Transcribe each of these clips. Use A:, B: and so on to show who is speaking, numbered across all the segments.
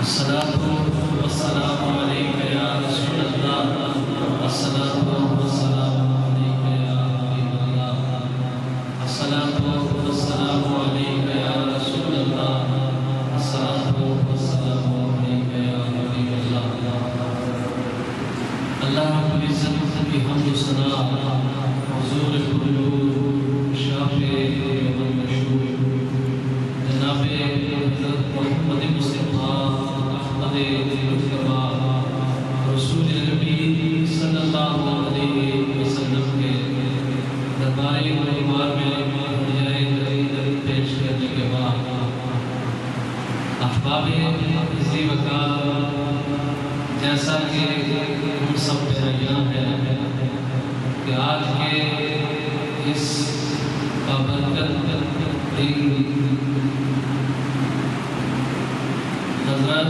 A: الصلاة والسلام عليك يا رسول الله الصلاة والسلام عليك يا حبيب الله الصلاة والسلام عليك يا رسول الله الصلاة والسلام عليك يا حبيب الله اللہ رب العزت کی حمد و ثنا حضور القلوب شافع المشهور جناب حضرت محمد مصطفیٰ احمد مجتبیٰ رسول نبی صلی اللہ علیہ وسلم کے دربار مبارک میں ہدیۂ درود پیش کرنے کے بعد احباب عزیز وقار، جیسا کہ ہم سب بیان ہے کہ آج کے اس بابرکت دن حضرت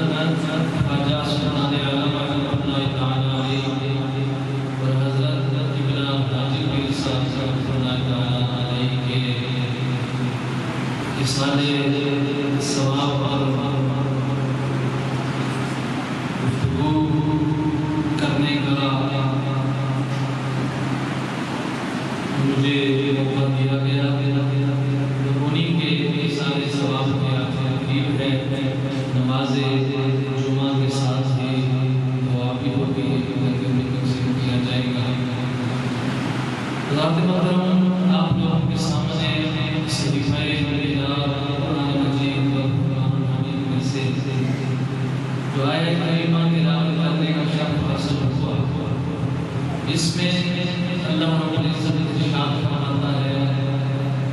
A: خواجہ سلطان عالم رحمۃ اللہ تعالیٰ علیہ اور حضرت ابن حاجی پیر صاحب رحمۃ اللہ تعالیٰ علیہ کے اصحاب ثواب اور گفتگو کرنے کا مجھے موقع دیا گیا، انہیں کے سارے ثواب کے ترتیب ہے نماز جمعہ کے ساتھ ہی دعا بھی ہوگی سے کیا جائے گا۔ حضرات محترم، آپ لوگوں کے سامنے صحیفہ قرآن مجید و قرآن حمید میں سے جو آیت کریمہ تلاوت کرنے کا شرف حاصل ہوا، اس میں اللہ رب العزت ارشاد فرماتا ہے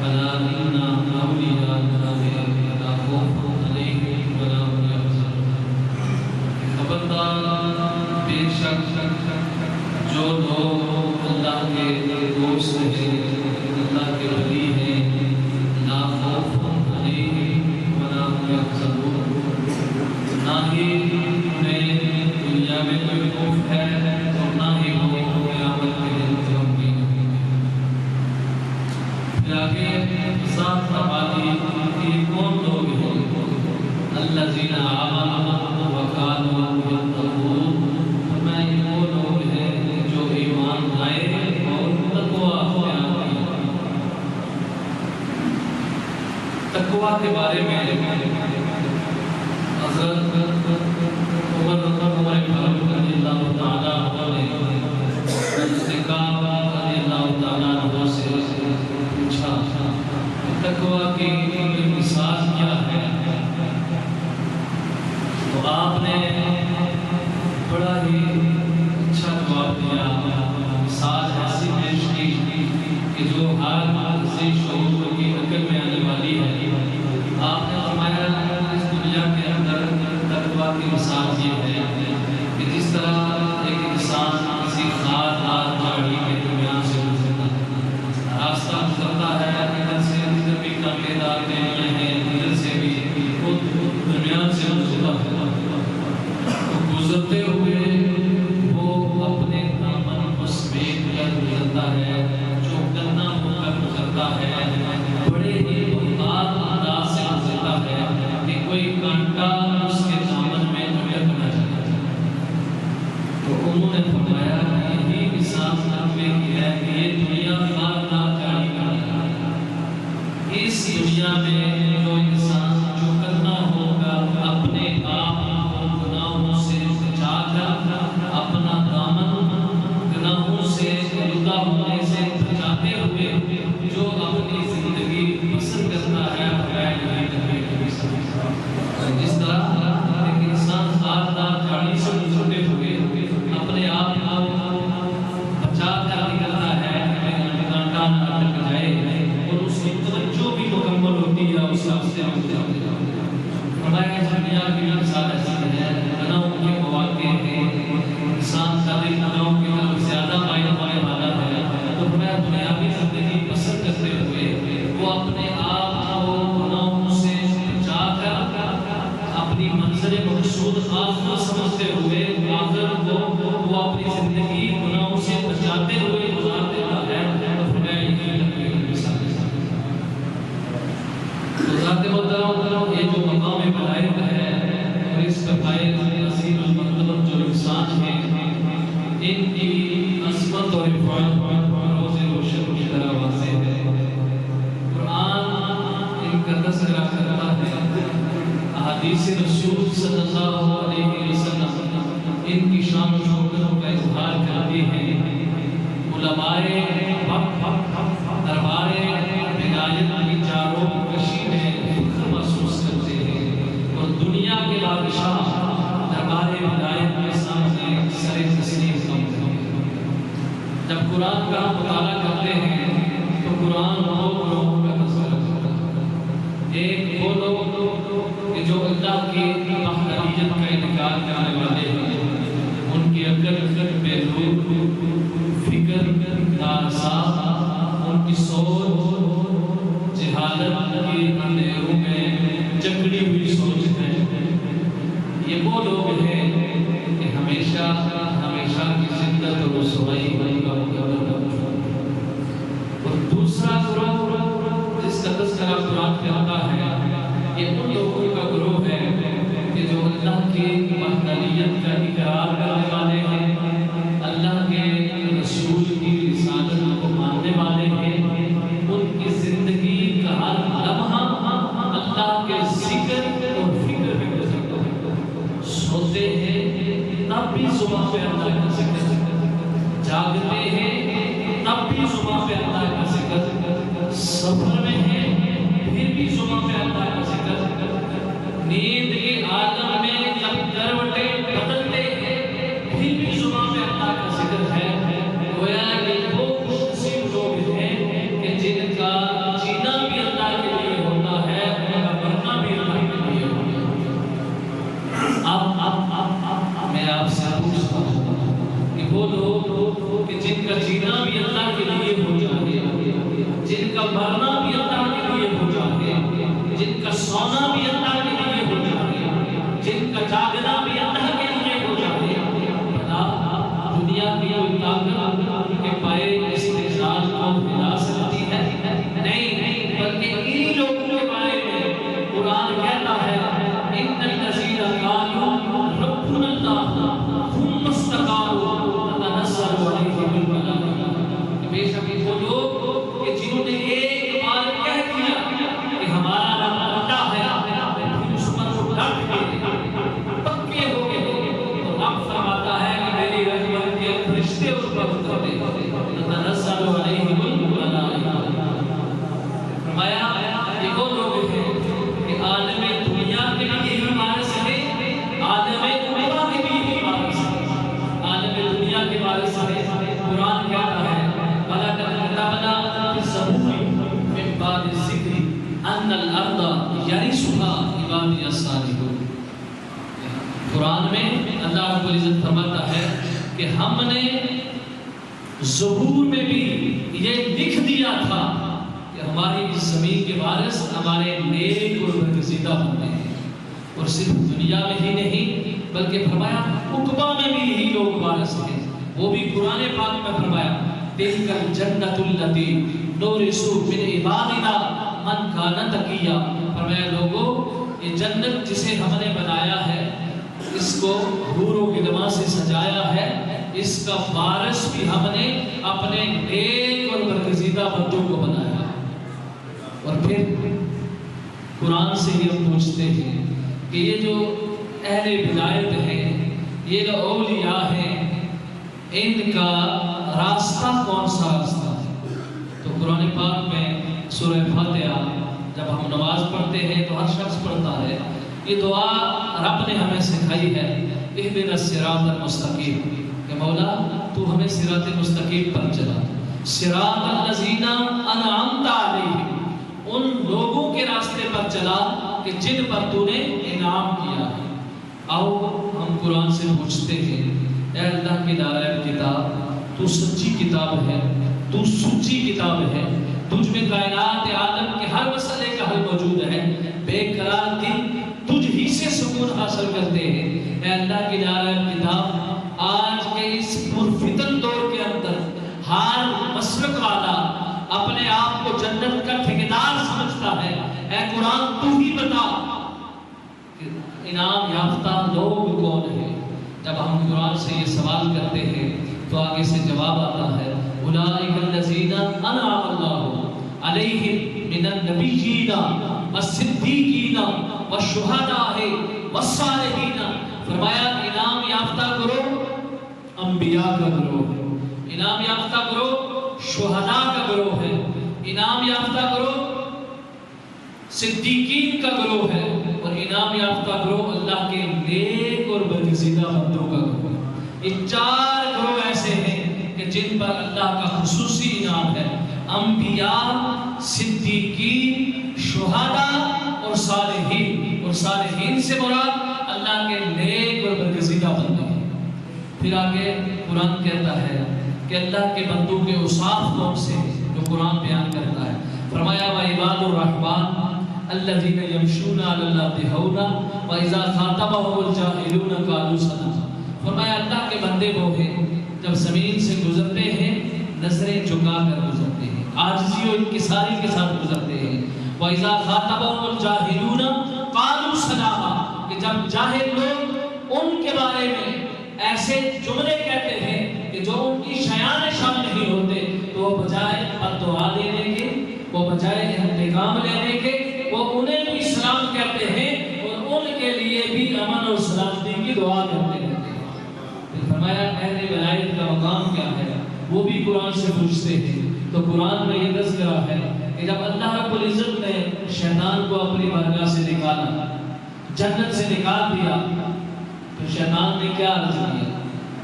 A: الا ان اولیاء اللہ لا خوف علیہم ولا هم يحزنون، خبردار بے شک جو لوگ اللہ کے دوست ہیں، اللہ کے ولی ہیں، لا خوف علیہم ولا هم يحزنون، نہ ہی انہیں دنیا میں کوئی خوف ہے اور نہ ہی وہ قیامت کے دن غمگین ہوں گے۔ پھر آگے ساتھ فرماتی کہ کون لوگ ہیں؟ الذین آمنوا وکانوا یتقون، فرمایا یہ وہ لوگ ہیں جو ایمان لائے اور تقوی اختیار کیا۔ تقوی کے بارے میں حضرت عمر فاروق رضی اللہ تعالیٰ عنہ نے استقام رضی اللہ تعالیٰ عنہ سے پوچھا تقوی کی مثال کیا ہے؟ تو آپ نے بڑا ہی اچھا جواب دیا، مثال ایسی پیش کی کہ جو ہر ذی شعور کی عقل میں آنے والی ہے۔ آپ نے فرمایا اس دنیا کے اندر تقوی کی مثال یہ ہے کہ جس طرح ایک انسان کسی خاردار جھاڑی کے درمیان سے گزرتا ہے، راستہ گزرتا ہے، ادھر سے ادھر بھی کانٹے دار ٹہنیاں ہیں، ادھر سے بھی وہ درمیان سے گزرتا ہے، تو گزرتے ہوئے وہ اپنے دامن کو سمیٹ کر گزرتا ہے، چوکنا ہو کر گزرتا ہے، بڑے ہی محتاط انداز سے گزرتا ہے کہ کوئی کانٹا اس کے دامن میں اٹک نہ جائے۔ تو انہوں نے فرمایا یہی مثال میں ہے کہ یہ دنیا خاردار جھاڑی کا ہے۔ اس دنیا میں جو انسان چوکنا ہوگا، اپنے آپ کو گناہوں سے بچا کر اپنا دامن گناہوں سے جدا ہونے سے بچاتے ہوئے جو اپنی زندگی بسر کرتا ہے، جس طرح ایک انسان خاردار جھاڑی سے گزرتے ہوئے اپنے آپ کو بچا کر نکلتا ہے کہ کانٹا نہ اٹک جائے، اور اس کی توجہ بھی مکمل ہوتی ہے اس راستے میں گزرتے ہوئے۔ فرمایا دنیا کی مثال ایسی ہے، گناہوں کے مواقع ہیں، انسان کا دل گناہوں کی طرف زیادہ مائل ہونے والا ہے، تو فرمایا دنیاوی زندگی بسر کرتے ہوئے وہ اپنے آپ کو گناہوں سے بچا کر اپنی منزل مقصود خاص کو سمجھتے ہوئے آخر کو وہ اپنی زندگی گناہوں سے بچاتے ہوئے گزار دیتا ہے۔ تو فرمایا یہی تقوی کی مثال ہے۔ تو ذات محترم یہ جو مقام بلائق ہے اور اس کا حدیث رسول صلی اللہ علیہ وسلم ان کی شان و شوکتوں کا اظہار کرتے ہیں۔ علماء دربار ولایت کی چاروں کشی میں فخر محسوس کرتے ہیں اور دنیا کے بادشاہ دربار ولایت کے سامنے سر تسلیم کرتے ہیں۔ جب قرآن کا مطالعہ کرتے ہیں تو قرآن دو گروہوں کا تذکرہ کرتا ہے۔ ایک وہ لوگ کہ جو اللہ کی وحدانیت کا انکار کرنے والے ہیں، ان کی عقل بے نور، فکر ناصاف، ان کی سوچ جہالت کے اندھیروں میں جکڑی ہوئی سوچ ہے۔ یہ وہ لوگ ہیں کہ ہمیشہ کی ذلت اور رسوائی کا مقابلہ کرتے ہیں۔ اور دوسرا گروہ جس کا تذکرہ قرآن میں آتا ہے، یہ ان لوگوں کا گروہ ہے کہ جو اللہ کی وحدانیت کا اقرار کرنے والے ہیں، اللہ کے رسول کی رسالت کو ماننے والے ہیں، ان کی زندگی کا ہر لمحہ اللہ کے ذکر اور فکر میں گزرتا ہے۔ سوتے ہیں تب بھی زبان پہ اللہ کا ذکر، جاگتے ہیں تب بھی زبان پہ اللہ کا ذکر، سفر میں ہیں پھر بھی زبان پہ اللہ کا ذکر، نیند کے عالم میں جب کروٹیں بدلتے ہیں پھر بھی زبان پہ اللہ کا ذکر ہے۔ گویا یہ وہ خوش نصیب لوگ ہیں کہ جن کا جینا بھی اللہ کے لیے ہوتا ہے، ان کا مرنا بھی اللہ کے لیے ہوتا ہے۔ اب میں آپ سے پوچھتا ہوں کہ وہ لوگ کہ جن کا جینا بھی اللہ کے لیے ہو جائے، جن کا مرنا بھی اللہ کے لیے ہو جائے، جن کا سونا بھی اللہ کے لیے ہو جائے، جن کا جاگنا بھی اللہ کے لیے ہو جائے، دنیا کی کوئی طاقت کے پائے استحصال کو ہلا سکتی ہے؟ نہیں، بلکہ انہی لوگوں کے بارے میں قرآن کہتا ہے ان الذین قالوا ربنا اللہ ثم استقاموا تتنزل علیہم الملائکہ۔ بے شک وہ لوگ کہ جنہوں نے ایک بار کہہ دیا کہ ہمارا رب اللہ ہے، پھر اس پر وہ ڈٹ گئے، پکے ہو گئے، تو رب فرماتا ہے کہ میری رحمت کے فرشتے اس پر اترتے ہیں، تتنزل علیہم الملائکہ۔ فرمایا یہ وہ لوگ ہیں کہ عالم دنیا کے لیے ہی وارث ہیں، عالم عقبہ کے لیے ہی وارث ہیں، عالم دنیا کے وارث ہیں۔ قرآن کہتا ہے وَلَقَدْ كَتَبْنَا فِي الزَّبُورِ مِن بَعْدِ الذِّكْرِ أَنَّ الْأَرْضَ يَرِثُهَا عِبَادِيَ الصَّالِحُونَ۔ قرآن میں اللہ رب العزت فرماتا ہے کہ ہم نے زبور میں بھی یہ لکھ دیا تھا کہ ہماری اس زمین کے وارث ہمارے نیک اور برگزیدہ بنتے ہیں، اور صرف دنیا میں ہی نہیں بلکہ فرمایا عقبہ میں بھی یہی لوگ وارث ہیں۔ وہ بھی قرآن پاک میں فرمایا تِلْكَ الْجَنَّةُ الَّتِي نُورِثُ مِنْ عِبَادِنَا مَنْ كَانَ تَقِيًّا۔ فرمایا لوگوں، یہ جنت جسے ہم نے بنایا ہے، اس کو حور و گلما سے سجایا ہے، اس کا وارث بھی ہم نے اپنے نیک اور برگزیدہ بندوں کو بنایا۔ اور پھر قرآن سے یہ ہم پوچھتے ہیں کہ یہ جو اہل ولایت ہیں، یہ جو اولیاء ہیں، ان کا راستہ کون سا راستہ ہے؟ تو قرآن پاک میں سورہ فاتحہ جب ہم نماز پڑھتے ہیں تو ہر شخص پڑھتا ہے، یہ دعا رب نے ہمیں سکھائی ہے، اہدنا الصراط المستقیم، کہ مولا تو ہمیں صراط مستقیم پر چلا، صراط الذین انعمت علیہم، ان لوگوں کے راستے پر چلا کہ جن پر تو نے انعام کیا ہے۔ آؤ ہم قرآن سے پوچھتے ہیں، اے اللہ کی نازل کتاب، تو سچی کتاب ہے، تو سچی کتاب ہے، تجھ میں کائنات عالم کے ہر مسئلے کا حل موجود ہے، بے قرار دل تجھ ہی سے سکون حاصل کرتے ہیں۔ اے اللہ کی نازل کتاب، آج کے اس پرفتن دور کے اندر ہر مسلک والا اپنے آپ کو جنت کا ٹھیکیدار سمجھتا ہے، اے قرآن تو ہی بتا انعام یافتہ لوگ کون ہیں؟ جب ہم قرآن سے یہ سوال کرتے ہیں تو آگے سے جواب آتا ہے اولئک الذین انعم اللہ علیہم من النبیین والصدیقین والشہداء والصالحین. فرمایا انعام یافتہ کرو انبیاء کا گروہ ہے، انعام یافتہ کرو شہداء کا گروہ ہے، انعام یافتہ کرو صدیقین کا گروہ ہے، اور انعام یافتہ گروہ اللہ کے نیک اور برگزیدہ بندوں کا گروہ ہے. یہ چار گروہ ایسے ہیں کہ جن پر اللہ کا خصوصی انعام ہے: انبیاء، صدیقین، شہداء اور صالحین. اور صالحین سے مراد اللہ کے نیک اور برگزیدہ بندے ہیں. پھر آگے قرآن کہتا ہے کہ اللہ کے بندوں کے اوصاف کون سے جو قرآن بیان کرتا ہے. فرمایا وعباد الرحمن الذین یمشون علی الارض ہونا واذا خاطبهم الجاہلون قالوا سلاما. فرمایا اللہ کے بندے وہ ہیں جب زمین سے گزرتے ہیں نظریں جھکا کر گزرتے ہیں، عاجزی و انکساری کے ساتھ گزرتے ہیں. واذا خاطبهم الجاہلون قالوا سلاما، کہ جب جاہل لوگ ان کے بارے میں ایسے جملے کہتے ہیں کہ جو ان کی شیان شان نہیں ہوتے، تو وہ بجائے دعا دینے کے، وہ بجائے انتقام لینے کے، وہ انہیں بھی سلام کہتے ہیں اور ان کے لیے بھی امن اور سلامتی کی دعا کرتے ہیں. پھر فرمایا اہل ولایت کا مقام کیا ہے، وہ بھی قرآن سے پوچھتے ہیں. تو قرآن میں یہ تذکرہ ہے کہ جب اللہ رب العزت نے شیطان کو اپنی بارگاہ سے نکالا، جنت سے نکال دیا، تو شیطان نے کیا عرض کیا؟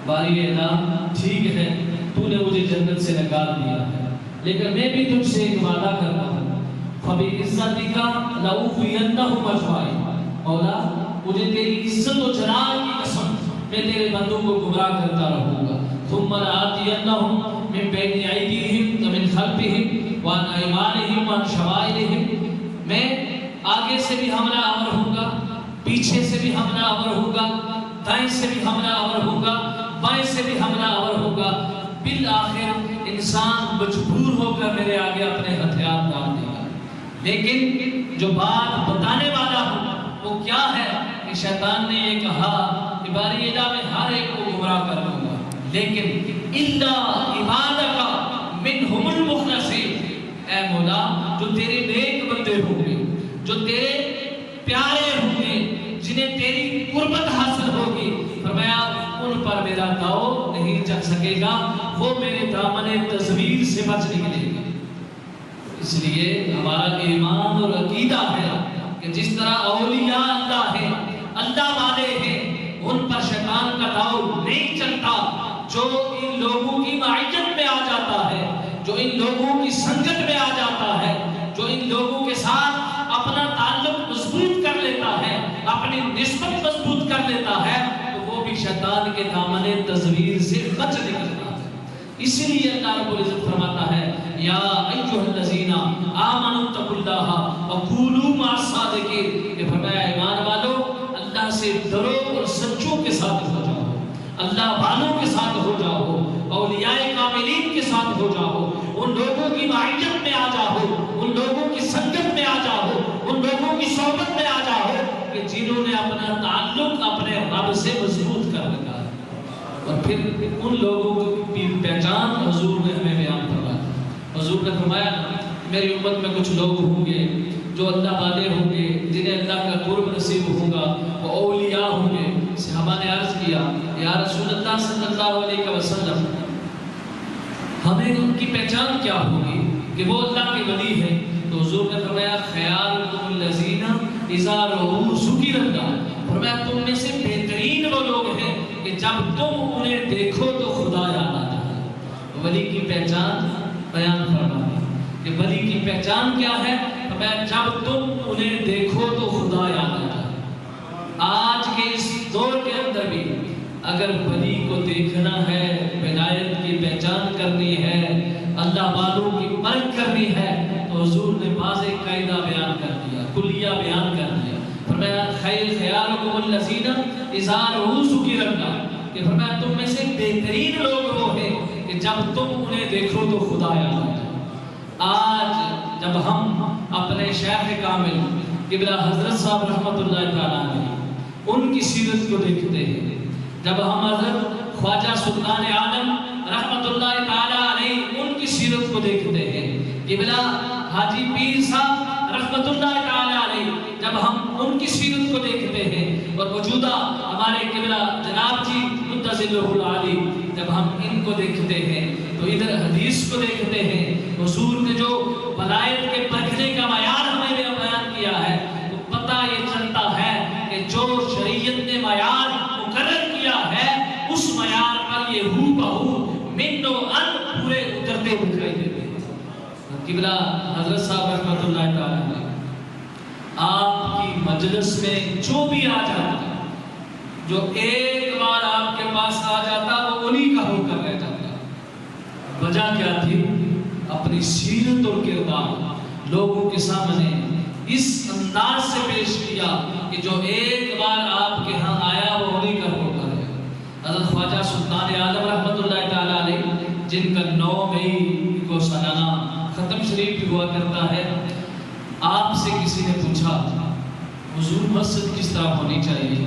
A: باری اعلان، ٹھیک ہے تو نے مجھے جنت سے نکال دیا ہے، لیکن میں بھی تجھ سے ایک وعدہ کرتا ہوں، فَبِعِزَّتِكَ لَأُغْوِيَنَّهُمْ أَجْمَعِينَ. مولا مجھے تیری عزت و جلال کی قسم میں تیرے بندوں کو گمراہ کرتا رہوں گا. ثُمَّ لَآتِيَنَّهُمْ مِن بَيْنِ أَيْدِيهِمْ وَمِنْ خَلْفِهِمْ وَعَنْ أَيْمَانِهِمْ وَعَنْ شَمَائِلِهِمْ. میں آگے سے بھی حملہ آور ہوں گا، پیچھے سے بھی حملہ آور ہوں گا، دائیں سے بھی حملہ آور ہوں گا، بائیں سے بھی حملہ آور ہوں گا. بالآخر انسان مجبور ہو کر میرے آگے اپنے ہتھیار ڈال دے گا. لیکن جو بات بتانے والا ہوں وہ کیا ہے کہ شیطان نے یہ کہا کہ باری ادا میں ہر ایک کو گمراہ کر دوں گا، لیکن الا عبادک منہم المخلصین. اے مولا جو تیرے نیک بندے ہوں گے، جو تیرے پیارے ہوں گے، جنہیں تیری قربت حاصل ہوگی، فرمایا ان پر میرا داؤ نہیں چل سکے گا، وہ میرے دامن تزویر سے بچ نکلے گا. اس لیے ہمارا ایمان اور عقیدہ ہے کہ جس طرح اولیاء اللہ ہیں، اللہ والے ہیں، ان پر شیطان کا داؤ نہیں چلتا. جو ان لوگوں کی معیت میں آ جاتا ہے، جو ان لوگوں کی سنگت میں آ جاتا ہے، جو ان لوگوں کے ساتھ اپنا تعلق مضبوط کر لیتا ہے، اپنی نسبت مضبوط کر لیتا ہے، تو وہ بھی شیطان کے دامن تزویر سے بچ نکلتا ہے. اسی لیے اللہ رب العزت فرماتا ہے یا ایھا الذین آمنوا اتقوا اللہ وقولوا مع الصادقین. کہ فرمایا ایمان والو اللہ سے ڈرو اور سچوں کے ساتھ ہو جاؤ، اللہ والوں کے ساتھ ہو جاؤ، اولیاء کاملین کے ساتھ ہو جاؤ، ان لوگوں کی معیت میں آ جاؤ، ان لوگوں کی سنگت میں آ جاؤ، ان لوگوں کی صحبت میں آ جاؤ کہ جنہوں نے اپنا تعلق اپنے رب سے مضبوط کر رکھا ہے. اور پھر ان لوگوں کی پہچان حضور نے ہمیں بیان کروایا. حضور نے فرمایا میری امت میں کچھ لوگ ہوں گے جو اللہ والے ہوں گے، جنہیں اللہ کا قرب نصیب ہوگا، وہ اولیاء ہوں گے. صحابہ نے عرض کیا یا رسول اللہ صلی اللہ علیہ وسلم ہمیں ان کی پہچان کیا ہوگی کہ وہ اللہ کے ولی ہیں؟ تو حضور نے فرمایا خیارکم الذین اذا رؤوا ذکر اللہ. فرمایا تم میں سے بہترین وہ لوگ ہیں کہ جب تم انہیں دیکھو تو خدا یاد آتا ہے. ولی کی پہچان بیان فرمایا کہ ولی کی پہچان کیا ہے؟ فرمایا جب تم انہیں دیکھو تو خدا یاد آتا ہے. آج کے اس دور کے اندر بھی اگر ولی کو دیکھنا ہے، ولایت کی پہچان کرنی ہے، اللہ والوں کی پرکھ کرنی ہے، تو حضور نے واضح قاعدہ بیان کر دیا، کلیہ بیان کر دیا. فرمایا خیارکم الذین اذا رؤوا ذکر اللہ. کہ فرمایا تم میں سے بہترین لوگ وہ ہیں کہ جب تم انہیں دیکھو تو خدا یاد آتا ہے. آج جب ہم اپنے شیخ کامل قبلہ حضرت صاحب رحمۃ اللہ تعالیٰ علیہ ان کی سیرت کو دیکھتے ہیں، جب ہم حضرت خواجہ سلطان عالم رحمۃ اللہ تعالیٰ علیہ ان کی سیرت کو دیکھتے ہیں، قبلہ حاجی پیر صاحب رحمۃ رحمۃ اللہ تعالی علیہ جب ہم ان کی سیرت کو دیکھتے ہیں اور موجودہ ہمارے قبلہ جناب جی مدظلہ العالی جب ہم ان کو دیکھتے ہیں تو ادھر حدیث کو دیکھتے ہیں، حضور نے جو ولایت کے پرکھنے کا معیار ہمیں بیان کیا ہے تو پتہ یہ چلتا ہے کہ جو شریعت نے معیار مقرر کیا ہے اس معیار پر یہ ہو بہو من و ان پورے اترتے دکھائی دیتے ہیں۔ قبلہ حضرت صاحب رحمۃ اللہ تعالی آپ کی مجلس میں جو بھی آ جاتا جو ایک بار آپ کے پاس آ جاتا وہ انہی کا ہو کر رہ جاتا۔ وجہ کیا تھی؟ اپنی سیرت اور کردار لوگوں کے سامنے اس انداز سے پیش کیا کہ جو ایک بار آپ کے ہاں آیا وہ انہی کا ہو کر رہا۔ حضرت خواجہ سلطان عالم رحمۃ اللہ تعالی علیہ جن کا 9 مئی کو سالانہ ختم شریف بھی ہوا کرتا ہے، آپ سے کسی نے پوچھا حضور مسجد کس طرح ہونی چاہیے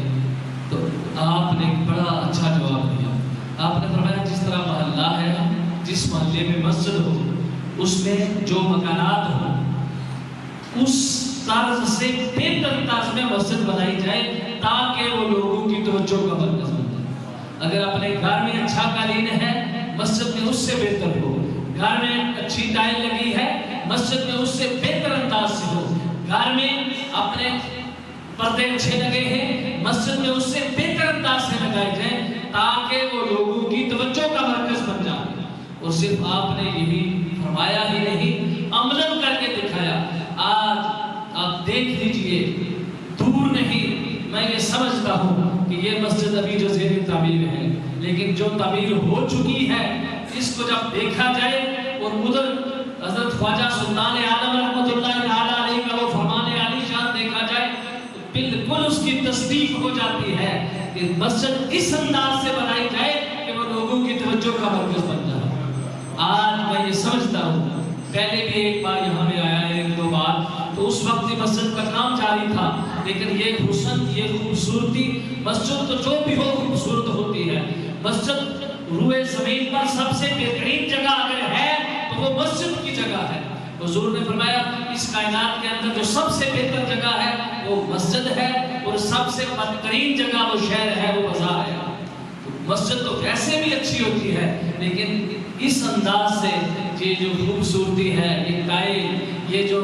A: تو آپ نے ایک بڑا اچھا جواب دیا۔ آپ نے فرمایا جس طرح محلہ ہے جس محلے میں مسجد ہو اس میں جو مکانات ہو اس طرز سے بہتر انداز میں مسجد بنائی جائے تاکہ وہ لوگوں کی توجہ کا مرکز بن جائے۔ اگر اپنے گھر میں اچھا قالین ہے مسجد میں اس سے بہتر ہو، گھر میں اچھی ٹائل لگی ہے مسجد میں اس سے بہتر انداز سے ہو، گھر میں اپنے پردے اچھے لگے ہیں مسجد میں اس سے بہتر انداز سے لگائے جائیں تاکہ وہ لوگوں کی توجہ کا مرکز بن جائے۔ اور صرف آپ نے یہی فرمایا ہی نہیں، عملاً کر کے دکھایا۔ آج آپ دیکھ لیجئے، دور نہیں، میں یہ سمجھتا ہوں کہ یہ مسجد ابھی جو زیر تعمیر ہے لیکن جو تعمیر ہو چکی ہے اس کو جب دیکھا جائے اور ادھر حضرت خواجہ سلطان عالم رحمۃ اللہ تعالی علیہ کا وہ فرمان عالی شان دیکھا جائے تو بالکل اس کی تصدیق ہو جاتی ہے کہ مسجد اس انداز سے بنائی جائے کہ وہ لوگوں کی توجہ کا مرکز بن جائے۔ آج میں یہ سمجھتا ہوں، پہلے بھی ایک بار یہاں میں آیا ہے 1-2 بار تو اس وقت مسجد کا کام جاری تھا لیکن یہ حسن یہ خوبصورتی مسجد تو جو بھی ہو خوبصورت ہوتی ہے۔ مسجد روئے زمین پر سب سے بہترین جگہ اگر ہے تو وہ مسجد کی جگہ ہے۔ حضور نے فرمایا اس کائنات کے اندر جو سب سے بہتر جگہ ہے وہ مسجد ہے اور سب سے بدترین جگہ وہ شہر ہے وہ بازار ہے۔ مسجد تو ویسے بھی اچھی ہوتی ہے لیکن اس انداز سے یہ جو خوبصورتی ہے یہ ٹائل یہ جو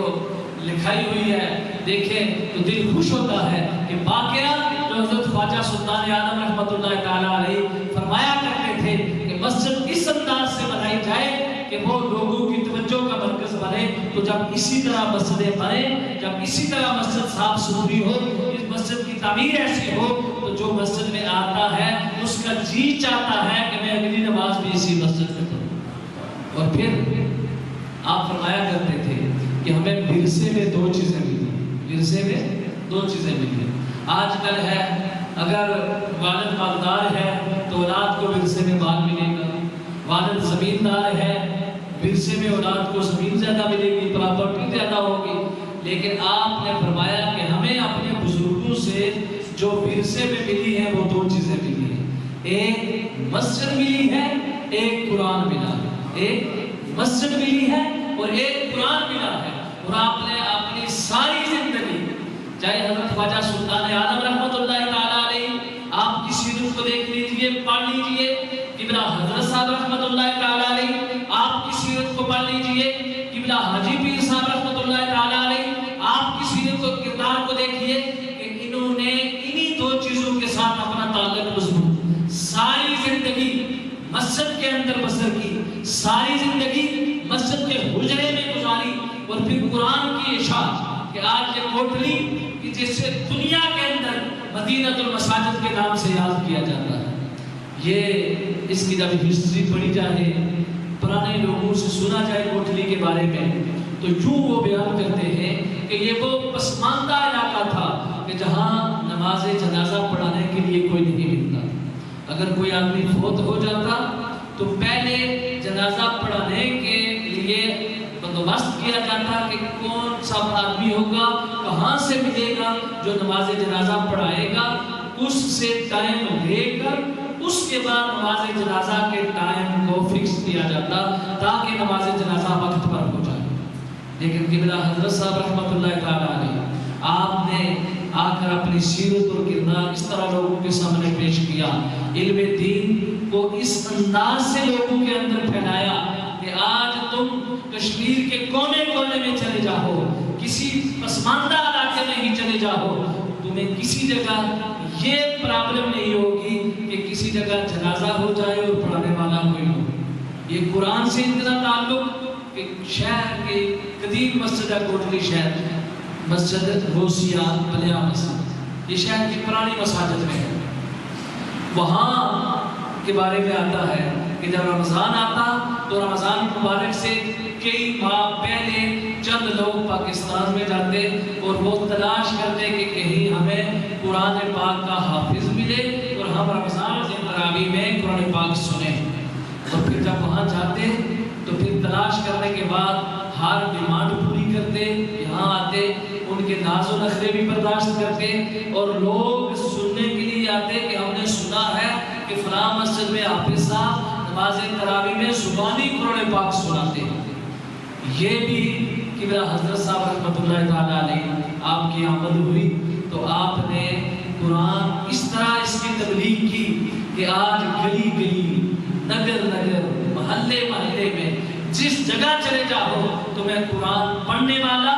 A: لکھائی ہوئی ہے دیکھیں تو دل خوش ہوتا ہے کہ باقیہ جو حضرت خواجہ سلطان عالم رحمۃ اللہ تعالی علیہ فرمایا کرتے تھے کہ مسجد اس انداز سے بنائی جائے کہ وہ لوگوں کی توجہ کا مرکز بنے۔ تو جب اسی طرح مسجدیں بنیں، جب اسی طرح مسجد صاف ستھری ہو، اس مسجد کی تعمیر ایسی ہو تو جو مسجد میں آتا ہے اس کا جی چاہتا ہے کہ میں اگلی نماز بھی اسی مسجد میں پڑھوں۔ اور پھر آپ فرمایا کرتے تھے کہ ہمیں ورثے میں 2 چیزیں ملی، ورثے میں 2 چیزیں ملی۔ آج کل ہے اگر والد مالدار ہے تو اولاد کو ورثے میں مال ملے گا، والد زمیندار ہے ورثے میں اولاد کو زمین زیادہ ملے گی، پراپرٹی زیادہ ہوگی۔ لیکن آپ نے فرمایا کہ ہمیں اپنے بزرگوں سے جو ورثے میں ملی ہے وہ 2 چیزیں ملی ہیں، ایک مسجد ملی ہے، ایک قرآن ملا ہے۔ ایک مسجد ملی ہے اور ایک قرآن ملا ہے۔ اور آپ نے اپنی ساری زندگی چاہے حضرت خواجہ سلطان عالم رحمۃ اللہ تعالی علیہ آپ کی سیرت کو دیکھ لیجئے پڑھ لیجئے، قبلہ حضرت صاحب رحمۃ اللہ تعالی علیہ آپ کی سیرت کو پڑھ لیجئے، قبلہ حاجی پیر صاحب رحمۃ اللہ تعالی علیہ آپ کی سیرت کو کردار کو دیکھیے کہ انہوں نے انہی 2 چیزوں کے ساتھ اپنا تعلق مضبوط ساری زندگی مسجد کے اندر بسر کی، ساری زندگی مسجد کے حجرے میں گزاری اور پھر قرآن کی اشاعت کہ آج یہ کوٹلی کہ جسے دنیا کے اندر مدینۃ المساجد کے نام سے یاد کیا جاتا ہے۔ یہ اس کی جب ہسٹری پڑھی جائے پرانے لوگوں سے سنا جائے کوٹلی کے بارے میں تو یوں وہ بیان کرتے ہیں کہ یہ وہ پسماندہ علاقہ تھا کہ جہاں نماز جنازہ پڑھانے کے لیے کوئی نہیں ملتا۔ اگر کوئی آدمی فوت ہو جاتا تو پہلے جنازہ پڑھانے کے لیے بندوبست کیا جاتا کہ کون سا آدمی ہوگا، کہاں سے ملے گا جو نماز جنازہ پڑھائے گا، اس سے ٹائم لے کر اس کے بعد نماز جنازہ کے ٹائم کو فکس کیا جاتا تاکہ نماز جنازہ وقت پر ہو جائے۔ لیکن قبلہ حضرت صاحب رحمۃ اللہ تعالیٰ علیہ آپ نے آ کر اپنی سیرت اور کردار اس طرح لوگوں کے سامنے پیش کیا، علم دین کو اس انداز سے لوگوں کے اندر پھیلایا کہ آج تم کشمیر کے کونے کونے میں چلے جاؤ، کسی پسماندہ علاقے میں ہی چلے جاؤ، تمہیں کسی جگہ یہ پرابلم نہیں ہوگی کہ کسی جگہ جنازہ ہو جائے اور پڑھانے والا کوئی ہو۔ یہ قرآن سے اتنا تعلق کہ شہر کے قدیم مسجد ہے کوٹلی شہر، مسجد روسیہ بلیا مسجد، یہ شہر کی پرانی مساجد میں ہے، وہاں کے بارے میں آتا ہے کہ جب رمضان آتا تو رمضان مبارک سے کئی ماہ پہلے چند لوگ پاکستان میں جاتے اور وہ تلاش کرتے کہ کہیں ہمیں قرآن پاک کا حافظ ملے اور ہم رمضان کے تراویح میں قرآن پاک سنیں، اور پھر جب وہاں جاتے تو پھر تلاش کرنے کے بعد ہر ڈیمانڈ پوری کرتے، یہاں آتے، ان کے ناز و نخرے بھی برداشت کرتے، اور لوگ سننے کے لیے آتے کہ ہم نے سنا ہے کہ فلاں مسجد میں حافظ صاحب نماز تراویح میں زبانی قرآن پاک سناتے ہیں۔ یہ بھی قبلہ حضرت صاحب رحمۃ اللہ تعالیٰ علیہ آپ کی آمد ہوئی تو آپ نے قرآن اس طرح اس کی تبلیغ کی کہ آج گلی گلی، نگر نگر، محلے محلے میں جس جگہ چلے جاؤ تمہیں قرآن پڑھنے والا،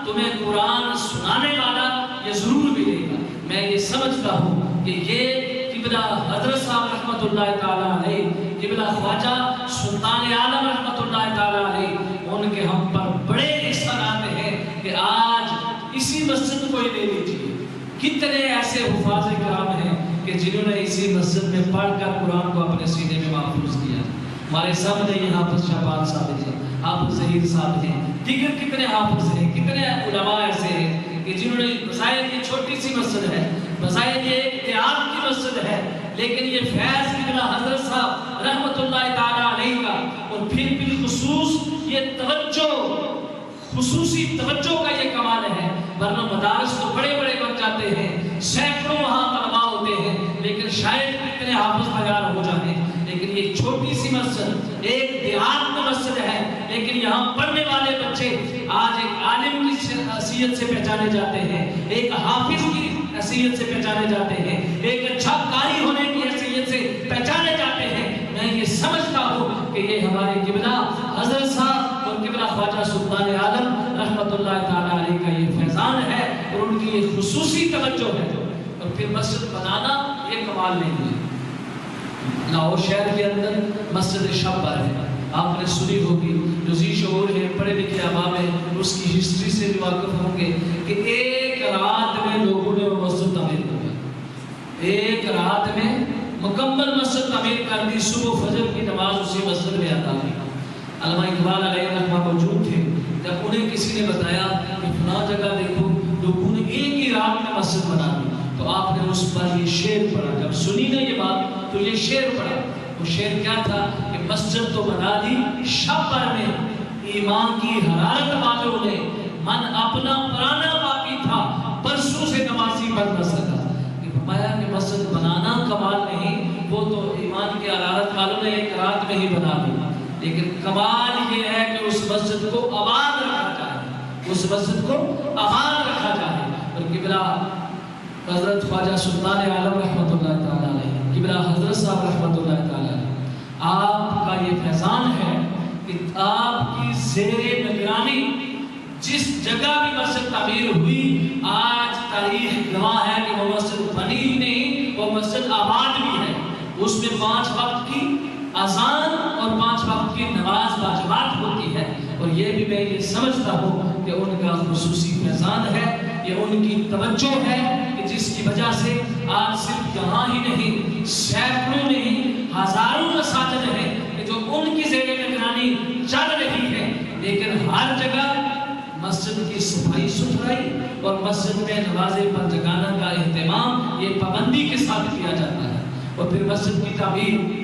A: تمہیں قرآن سنانے والا یہ ضرور ملے گا۔ میں یہ سمجھتا ہوں کہ یہ قبلہ حضرت صاحب رحمۃ اللہ تعالیٰ علیہ، قبلہ خواجہ سلطان عالم رحمۃ اللہ تعالیٰ علیہ، ان کے ہم پر بڑے احسانات ہیں کہ آج اسی مسجد کو ہی لے لیجیے، کتنے ایسے حفاظ کرام ہیں کہ جنہوں نے اسی مسجد میں پڑھ کر قرآن کو اپنے سینے میں محفوظ کیا۔ ہمارے سامنے یہ حافظ شہباز صاحب ہیں، حافظ ظہیر صاحب ہیں، دیگر کتنے حافظ ہیں، کتنے علماء ایسے ہیں کہ جنہوں نے بظاہر یہ چھوٹی سی مسجد ہے، بظاہر یہ اتحاد کی مسجد ہے، لیکن یہ فیض قبلہ حضرت صاحب رحمۃ اللہ تعالیٰ علیہ کا، اور پھر بالخصوص یہ توجہ، خصوصی توجہ کا یہ کمال ہے، ورنہ مدارس تو بڑے بڑے بن جاتے ہیں، سینکڑوں وہاں طلباء ہوتے ہیں، لیکن شاید اتنے حافظ تیار ہو جائیں، لیکن یہ چھوٹی سی مسجد ایک دیہات میں مسجد ہے، لیکن یہاں پڑھنے والے بچے آج ایک عالم کی حیثیت سے پہچانے جاتے ہیں، ایک حافظ کی حیثیت سے پہچانے جاتے ہیں، ایک اچھا قاری ہونے کی حیثیت سے پہچانے جاتے ہیں۔ میں یہ سمجھتا ہوں کہ یہ ہمارے قبلہ حضرت صاحب اور قبلہ خواجہ سلطان عالم رحمۃ اللہ تعالیٰ علیہ کا یہ فیضان ہے، اور ان کی یہ خصوصی توجہ ہے۔ اور پھر مسجد بنانا یہ کمال نہیں ہے۔ لاہور شہر کے اندر مسجد شبر ہے، آپ نے سنی ہوگی، جو ذی شعور ہے، پڑھے لکھے عوام ہے، اس کی ہسٹری سے بھی واقف ہوں گے کہ ایک رات میں لوگوں نے وہ مسجد تعمیر کر دی، ایک رات میں مکمل مسجد تعمیر کر دی، صبح فجر کی نماز اسی مسجد میں ادا کی۔ علامہ اقبال علیہ رحمہ موجود تھے، جب انہیں کسی نے بتایا کہ فلاں جگہ دیکھو لوگوں نے ایک ہی رات میں مسجد بنا دی، تو آپ نے اس پر یہ شعر پڑھا۔ جب سنی نا یہ بات تو یہ شعر پڑھا، وہ شعر کیا تھا کہ مسجد تو بنا دی شب بھر میں، ایمان کی حرارت والوں نے، من اپنا پرانا باقی تھا، برسوں سے نمازی بن نہ سکا۔ فرمایا کہ مسجد بنانا کمال نہیں، وہ تو ایمان کی حرارت والوں نے ایک رات میں ہی بنا دی، لیکن کمال یہ ہے کہ اس مسجد کو آباد رکھا جائے، اس مسجد کو آباد رکھا جائے۔ اور قبلہ حضرت خواجہ سلطان عالم رحمۃ اللہ تعالیٰ علیہ، قبلہ حضرت صاحب رحمۃ اللہ تعالیٰ علیہ، آپ کا یہ فیضان ہے کہ آپ کی زیر نگرانی جس جگہ بھی مسجد تعمیر ہوئی، آج تاریخ گواہ ہے کہ وہ مسجد بنی ہی نہیں، وہ مسجد آباد بھی ہے، اس میں 5 وقت کی اذان اور 5 وقت کی نماز باجماعت ہوتی ہے۔ اور یہ بھی میں یہ سمجھتا ہوں کہ ان کا خصوصی فیضان ہے، یہ ان کی توجہ ہے کہ جس کی وجہ سے آج صرف یہاں ہی نہیں، سینکڑوں نہیں، ہزاروں مساجد ہیں کہ جو ان کی زیر نگرانی چل رہی ہے، لیکن ہر جگہ مسجد کی صفائی ستھرائی اور مسجد میں نمازیں پر جگانا کا اہتمام یہ پابندی کے ساتھ کیا جاتا ہے۔ اور پھر مسجد کی تعمیر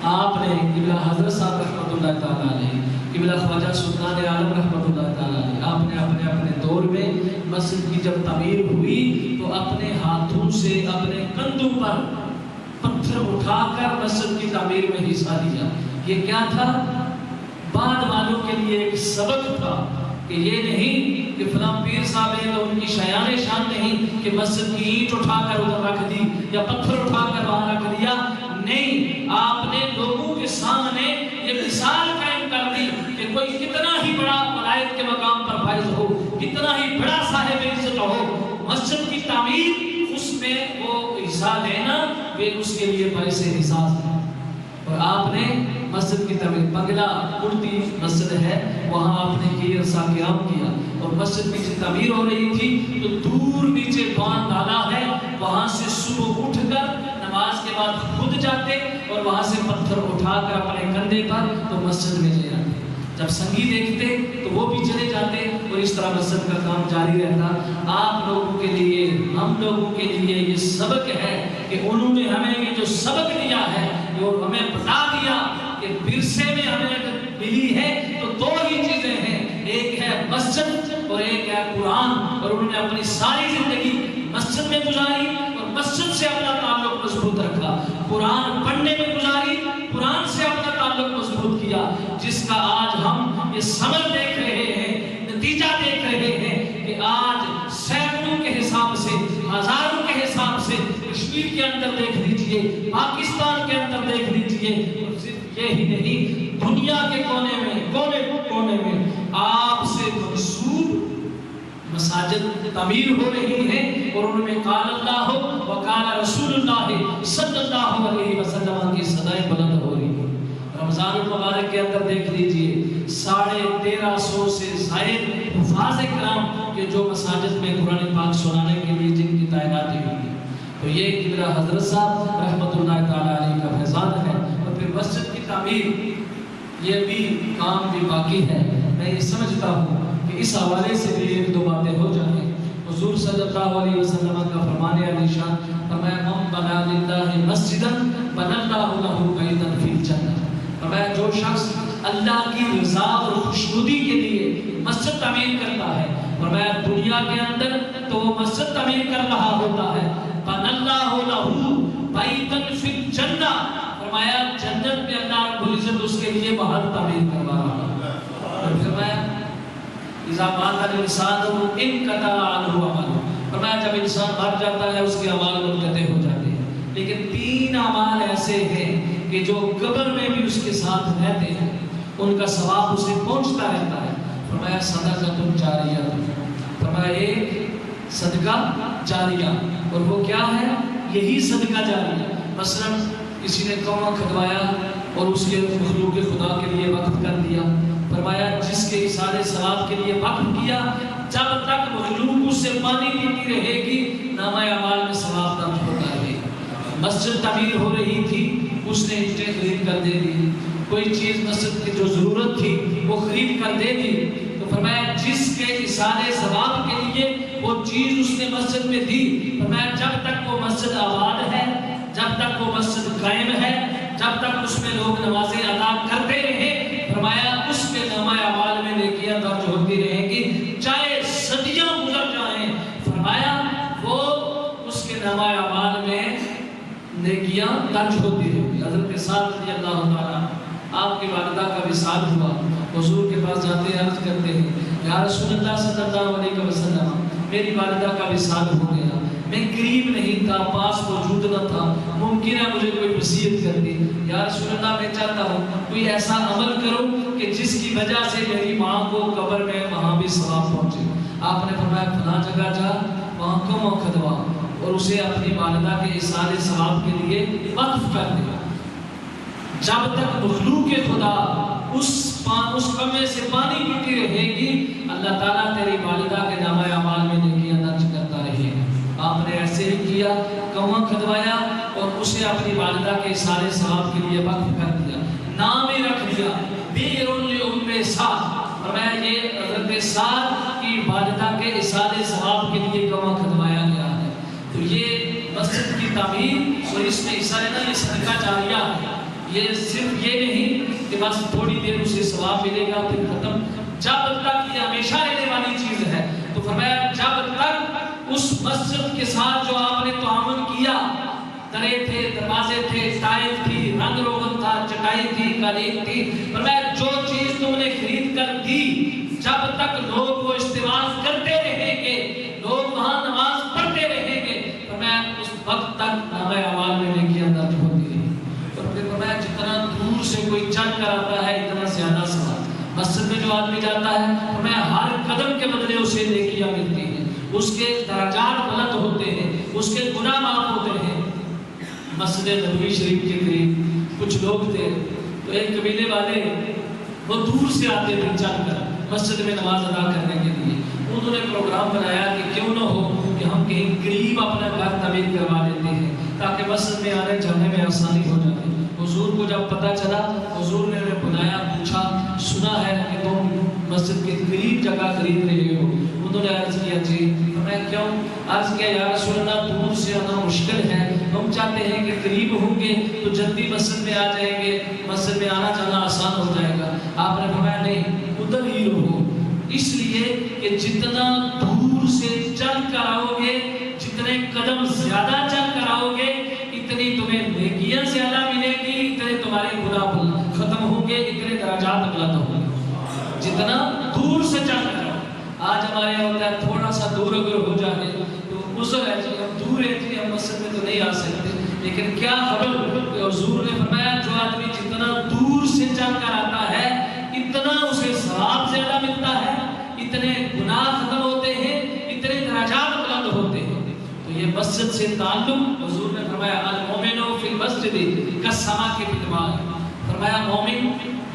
A: آپ نے قبلہ حضرت صاحب رحمۃ اللہ تعالیٰ علیہ، قبلہ خواجہ سلطان عالم رحمۃ اللہ تعالیٰ علیہ، آپ نے اپنے دور میں مسجد کی جب تعمیر ہوئی تو اپنے ہاتھوں سے اپنے کندھوں پر پتھر اٹھا کر مسجد کی تعمیر میں حصہ لیا۔ یہ کیا تھا؟ بعد والوں کے لیے ایک سبق تھا کہ یہ نہیں کہ فلاں پیر صاحب ہیں تو ان کی شایان شان نہیں کہ مسجد کی اینٹ اٹھا کر ادھر رکھ دی یا پتھر اٹھا کر وہاں رکھ دیا. نہیں، آپ نے لوگوں کے سامنے یہ مثال قائم کر دی کہ کوئی کتنا ہی بڑا ولایت کے مقام پر فائز ہو، کتنا ہی بڑا صاحب عزت ہو، مسجد کی تعمیر اس میں وہ حصہ لینا وہ اس کے لیے باعث احساس ہے. اور آپ نے مسجد کی تعمیر، بنگلہ مورتی مسجد ہے وہاں آپ نے کئی عرصہ قیام کیا، اور مسجد کی تعمیر ہو رہی تھی تو دور نیچے باندھ ڈالا ہے، وہاں سے صبح اٹھ کر نماز کے بعد خود جاتے اور وہاں سے پتھر اٹھا کر اپنے کندھے پر تو مسجد میں لے آتے. جب سنگی دیکھتے تو وہ بھی چلے جاتے اور اس طرح مسجد کا کام جاری رہتا. آپ لوگوں کے لیے، ہم لوگوں کے لیے یہ سبق ہے کہ انہوں نے ہمیں یہ جو سبق دیا ہے وہ ہمیں بتا دیا کہ ورثے میں ہمیں ملی ہے تو دو ہی چیزیں ہیں، ایک ہے مسجد اور ایک ہے قرآن. اور انہوں نے اپنی ساری زندگی مسجد میں گزاری اور مسجد سے اپنا تعلق مضبوط رکھا، قرآن پڑھنے میں گزاری، قرآن سے اپنا تعلق مضبوط کیا، جس کا آج ہم یہ ثمر دیکھ رہے ہیں، نتیجہ دیکھ رہے ہیں کہ آج سینکڑوں کے حساب سے، ہزاروں کے حساب سے کشمیر کے اندر دیکھ لیجئے، پاکستان کے اندر دیکھ لیجئے، اور صرف یہی نہیں، دنیا کے کونے میں، کونے میں آپ سے منسوب مساجد تعمیر ہو رہی ہیں. اور ان میں قال اللہ و قال رسول اللہ صلی اللہ علیہ وسلم کی صدائیں بلند ہو رہی ہیں. رمضان المبارک کے اندر دیکھ لیجئے 1350 سے زائد حفاظ کرام کے جو مساجد میں قرآن پاک سنانے کے لیے جن کی تعیناتی ہوئی ہے، تو یہ قبلہ حضرت صاحب رحمۃ اللہ تعالیٰ علیہ کا فیضان ہے. اور پھر مسجد کی تعمیر یہ بھی کام بھی باقی ہے. میں یہ سمجھتا ہوں کہ اس حوالے سے بھی ایک دو باتیں ہو جائیں. حضور صلی اللہ علیہ وسلم کا فرمان علی شان فرمایا من بنا للہ مسجدا بنى اللہ لہ بیتا فی الجنہ. فرمایا جو شخص اللہ کی رضا اور خوشنودی کے لیے مسجد تعمیر کرتا ہے، فرمایا دنیا کے اندر تو وہ مسجد تعمیر کر رہا ہوتا ہے، بنى اللہ لہ بیتا فی الجنہ، فرمایا جنت میں اللہ رب العزت اس کے لیے محل تعمیر کروا رہا ہے. اور فرمایا اذا مات الانسان انقطع عنہ عمله، فرمایا جب انسان مر جاتا ہے اس کے اعمال منقطع ہو جاتے ہیں، لیکن 3 اعمال ایسے ہیں کہ جو قبر میں بھی اس کے ساتھ رہتے ہیں، ان کا ثواب اسے پہنچتا رہتا ہے. فرمایا صدقۃ جاریہ، فرمایا ایک صدقہ جاریہ، اور وہ کیا ہے؟ یہی صدقہ جاریہ. مثلا کسی نے کنواں کھدوایا اور اس کے مخلوق خدا کے لیے وقف کر دیا، فرمایا جس کے اشارے ثواب کے لیے وقف کیا، جب تک مخلوق اس سے پانی پیتی رہے گی نامہ اعمال میں ثواب درج ہوتا رہے گا. مسجد تعمیر ہو رہی تھی، اس نے اینٹیں خرید کر دے دی، کوئی چیز مسجد کی جو ضرورت تھی وہ خرید کر دے دی، تو فرمایا جس کے اشارے ثواب کے لیے وہ چیز اس نے مسجد میں دی، فرمایا جب تک وہ مسجد آباد ہے، جب تک وہ مسجد قائم ہے، جب تک اس میں لوگ نمازیں ادا کرتے رہے، فرمایا اس کے نامہ اعمال میں نیکیاں درج ہوتی رہیں گی، چاہے صدیاں گزر جائیں، فرمایا وہ اس کے نامہ اعمال میں نیکیاں درج ہوتی رہیں گی. حضرت سعد رضی اللہ تعالیٰ، آپ کی والدہ کا وصال ہوا، حضور کے پاس جاتے ہیں، عرض کرتے ہیں یا رسول اللہ صلی اللہ علیہ وسلم میری والدہ کا وصال ہو گیا، میں قریب نہیں تھا، پاس موجود نہ تھا، ممکن ہے مجھے کوئی وصیت کر دی. یا رسول اللہ میں چاہتا ہوں کوئی ایسا عمل کرو کہ جس کی وجہ سے میری ماں کو قبر میں وہاں بھی ثواب پہنچے. آپ نے فرمایا فلاں جگہ جا، وہاں کنواں کھدوا اور اسے اپنی والدہ کے ایصال ثواب کے لیے وقف کر دیا. جب تک مخلوق خدا اس کنویں سے پانی پیتی رہے گی، اللہ تعالیٰ تیری والدہ کے نامہ اعمال میں نیکیاں درج کرتا رہے گا. آپ نے ایسے ہی کیا، کنواں کھدوایا اور اسے اپنی والدہ کے ایصال ثواب کے لیے وقف کر دیا، نام ہی رکھ دیا بئر لأم سعد. فرمایا یہ حضرت سعد کی والدہ کے ایصال ثواب کے لیے کنواں کھدوایا گیا ہے. تو یہ مسجد کی تعمیر اور اس میں ایصال نہ، یہ صدقہ جاریہ ہے. یہ صرف یہ نہیں کہ بس تھوڑی دیر اسے ثواب ملے گا پھر ختم، جب تک یہ ہمیشہ رہنے والی چیز ہے. تو فرمایا جب تک اس مسجد کے ساتھ جو آپ نے تعاون کیا، درے تھے، دروازے تھے، ٹائل تھی، رنگ روغن تھا، چٹائی تھی، قالین تھی، فرمایا جو چیز تم نے خرید کر دی جب تک لوگ وہ استعمال کرتے رہیں گے، لوگ وہاں نماز پڑھتے رہیں گے، فرمایا اس وقت تک نامہ اعمال میں نیکیاں درج ہوتی رہیں۔ اور پھر فرمایا جتنا دور سے کوئی چل کر آتا ہے اتنا زیادہ ثواب۔ مسجد میں جو آدمی جاتا ہے فرمایا ہر قدم کے بدلے اسے نیکیاں ملتی ہیں، اس کے درجات بلند ہوتے ہیں، اس کے گناہ معاف ہوتے ہیں۔ مسجد نبوی شریف کے قریب کچھ لوگ تھے، تو ایک قبیلے والے وہ دور سے آتے تھے چل کر مسجد میں نماز ادا کرنے کے لیے۔ انہوں نے پروگرام بنایا کہ کیوں نہ ہو کہ ہم کہیں قریب اپنا گھر تعمیر کروا لیتے ہیں تاکہ مسجد میں آنے جانے میں آسانی ہو جائے۔ حضور کو جب پتہ چلا، حضور نے انہیں بلایا، پوچھا، سنا ہے کہ تم مسجد کے قریب جگہ خرید رہے ہو؟ انہوں نے عرض کیا جی۔ فرمایا کیوں؟ عرض کیا یا رسول اللہ دور سے آنا مشکل ہے، ہم چاہتے ہیں کہ قریب ہوں گے تو جلدی مسجد میں آ جائیں گے، مسجد میں آنا جانا آسان ہو جائے گا۔ آپ نے فرمایا نہیں، ادھر ہی رہو، اس لیے کہ جتنا دور سے چل کر آؤ گے، جتنے قدم زیادہ چل کر آؤ گے، اتنی تمہیں نیکیاں زیادہ ملے گی، اتنے تمہارے گناہ ختم ہوں گے، اتنے درجات بلند ہوں گے۔ جتنا دور سے چل کر آؤ۔ آج ہمارے یہاں ہوتا ہے تھوڑا سا دور اگر ہو جائے تو عذر ہے جی، ہم دور ہیں جی، ہم مسجد میں تو نہیں آ سکتے، لیکن کیا خبر کہ حضور نے فرمایا جو آدمی جتنا دور سے چل کر آتا ہے اتنا اسے ثواب زیادہ ملتا ہے، اتنے گناہ ختم ہوتے ہیں، اتنے درجات بلند ہوتے ہیں۔ تو یہ مسجد سے تعلق، حضور نے فرمایا المومن فی المسجد کالسماء فی السماء، فرمایا مومن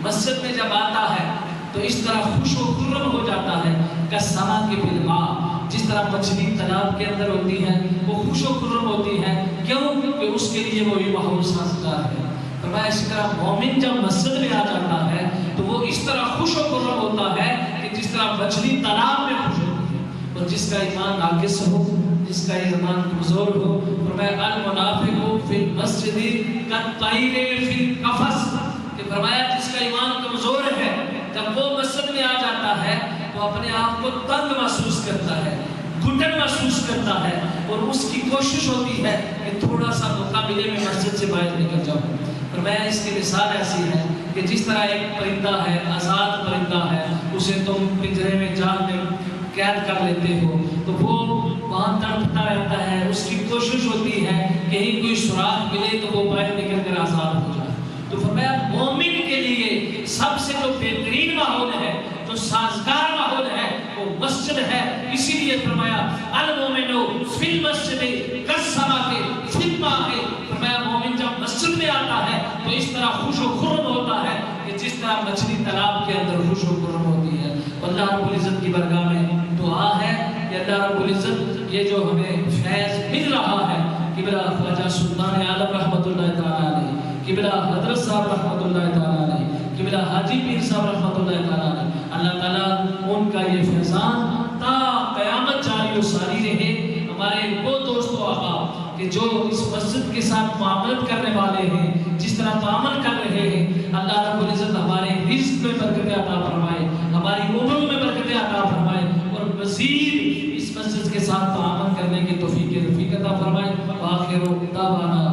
A: مسجد میں جب آتا ہے تو اس طرح خوش و خرم ہو جاتا ہے کالسماء فی السماء، جس طرح مچھلی تالاب کے اندر ہوتی ہے وہ خوش و خرم ہوتی ہے، کیوں کہ اس کے لیے وہ یہ ماحول سازگار ہے۔ فرمایا اسی طرح مومن جب مسجد میں آ جاتا ہے تو وہ اس طرح خوش و خرم ہوتا ہے کہ جس طرح مچھلی تالاب میں خوش ہوتی ہے۔ اور جس کا ایمان ناقص ہو، جس کا ایمان کمزور ہو، فرمایا المنافق فی المسجد کالطیر فی القفص، کہ فرمایا جس کا ایمان کمزور ہے جب وہ مسجد میں آ جاتا ہے تو اپنے آپ کو تنگ محسوس کرتا ہے، گھٹن محسوس کرتا ہے، اور اس کی کوشش ہوتی ہے کہ تھوڑا سا موقع ملے میں مسجد سے باہر نکل جاؤں۔ فرمایا اس کی مثال ایسی ہے کہ جس طرح ایک پرندہ ہے، آزاد پرندہ ہے، اسے تم پنجرے میں جال میں قید کر لیتے ہو تو وہ وہاں تڑپتا رہتا ہے، اس کی کوشش ہوتی ہے کہیں کوئی سراغ ملے تو وہ باہر نکل کر آزاد ہو جائے۔ تو فرمایا مومن کے لیے سب سے جو بہترین ماحول ہے، جو سازگار ماحول ہے، وہ مسجد ہے۔ اسی لیے فرمایا المومن فی المسجد کالسماء فی الماء، فرمایا مومن جب مسجد میں آتا ہے تو اس طرح خوش و خرم ہوتا ہے کہ جس طرح مچھلی تالاب کے اندر خوش و خرم ہوتی ہے۔ اللہ رب العزت کی بارگاہ میں دعا ہے کہ اللہ رب العزت یہ جو ہمیں فیض مل رہا ہے، قبلہ خواجہ سلطان عالم رحمۃ اللہ تعالیٰ علیہ، قبلہ حضرت صاحب رحمۃ اللہ تعالیٰ علیہ، قبلہ حاجی پیر صاحب رحمۃ اللہ تعالیٰ علیہ، اللہ تعالیٰ ان کا یہ فیضان تا قیامت جاری و ساری رہے۔ ہمارے وہ دوست و احباب کہ جو اس مسجد کے ساتھ معاملت کرنے والے ہیں، جس طرح تعامل کر رہے ہیں، اللہ رب العزت ہمارے رزق میں برکت عطا فرمائے، ہماری عمروں میں برکت عطا فرمائے، اور مزید اس مسجد کے ساتھ تعامل کرنے کی توفیق عطا فرمائے۔ وآخر دعوانا